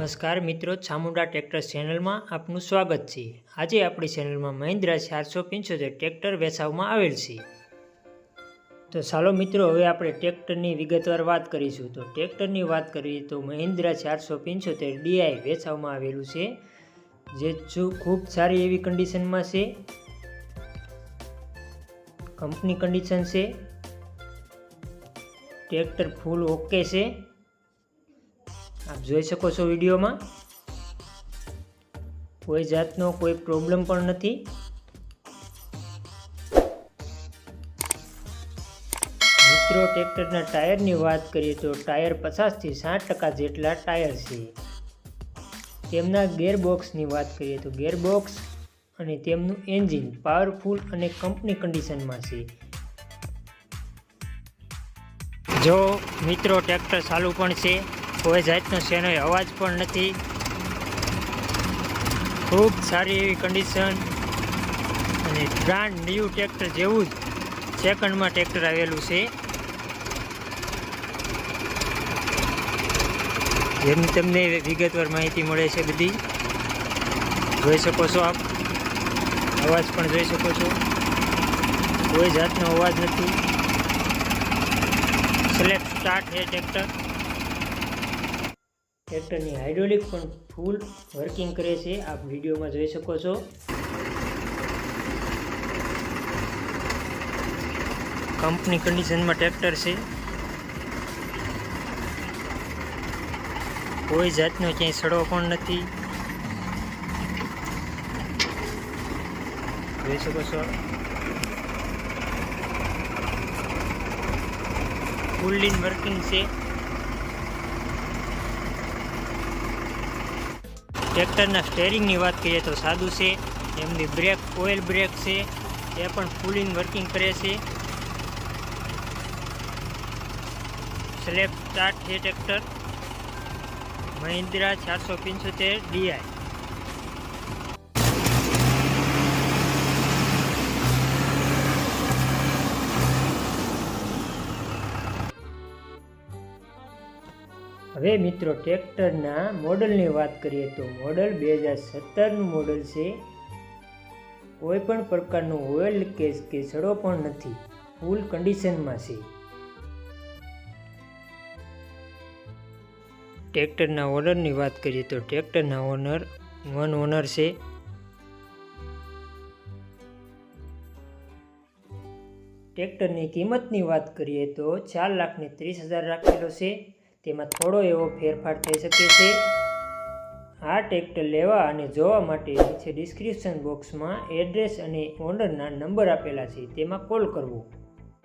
નમસ્કાર મિત્રો, ચામુંડા ટ્રેક્ટર્સ ચેનલમાં આપનું સ્વાગત છે। આજે આપણી ચેનલમાં મહિન્દ્રા 475 ટ્રેક્ટર વેચાવવામાં આવેલ છે। તો ચાલો મિત્રો, હવે આપણે ટ્રેક્ટરની વિગતવાર વાત કરીશું। તો ટ્રેક્ટરની વાત કરીએ તો મહિન્દ્રા 475 DI વેચાવવામાં આવેલું છે, જે ખૂબ સારી એવી કન્ડિશનમાં છે, કંપની કન્ડિશન છે। ટ્રેક્ટર ફૂલ ઓકે છે, આપ જોઈ શકો છો વિડીયોમાં। કોઈ જાતનો કોઈ પ્રોબ્લેમ પણ નથી। મિત્રો, ટ્રેક્ટરના ટાયરની વાત કરીએ તો ટાયર 50 થી 60% જેટલા ટાયર છે। તેમના ગેરબોક્સની વાત કરીએ તો ગેરબોક્સ અને તેમનું એન્જિન પાવરફુલ અને કંપની કન્ડિશનમાં છે। જો મિત્રો, ટ્રેક્ટર ચાલુ પણ છે, કોઈ જાતનો શેનો અવાજ પણ નથી, ખૂબ સારી એવી કન્ડિશન અને બ્રાન્ડ ન્યૂ ટ્રેક્ટર જેવું જ સેકન્ડમાં ટ્રેક્ટર આવેલું છે। જેની તમને વિગતવાર માહિતી મળે છે બધી જોઈ શકો છો આપ। અવાજ પણ જોઈ શકો છો, કોઈ જાતનો અવાજ નથી। સેલ્ફ સ્ટાર્ટ છે ટ્રેક્ટર। ટ્રેક્ટરની હાઇડ્રોલિક પણ ફૂલ વર્કિંગ કરે છે, આપ વિડીયોમાં જોઈ શકો છો। કંપની કન્ડિશનમાં ટ્રેક્ટર છે, કોઈ જાતનો ક્યાંય સડો પણ નથી, જોઈ શકો છો। ફૂલ ઇન વર્કિંગ છે। ટ્રેક્ટરના સ્ટેરિંગની વાત કરીએ તો સાદું છે। એમની બ્રેક ઓઇલ બ્રેક છે, એ પણ ફૂલ ઇન વર્કિંગ કરે છે। સેલ્ફ સ્ટાર્ટ છે ટ્રેક્ટર મહિન્દ્રા 475 DI। હવે મિત્રો, ટ્રેક્ટરના મોડલની વાત કરીએ તો મોડલ 2017નું મોડલ છે। કોઈ પણ પ્રકારનું ઓઇલ લીકેજ કે સડો પણ નથી, ફૂલ કન્ડિશનમાં છે। ટ્રેક્ટરના ઓનરની વાત કરીએ તો ટ્રેક્ટરના ઓનર વન ઓનર છે। ટ્રેક્ટરની કિંમતની વાત કરીએ તો 4,30,000 રાખેલો છે, તેમાં થોડો એવો ફેરફાર થઈ શકે છે। આ ટ્રેક્ટર લેવા અને જોવા માટે નીચે ડિસ્ક્રિપ્શન બોક્સમાં એડ્રેસ અને ઓનરના નંબર આપેલા છે, તેમાં કોલ કરવો।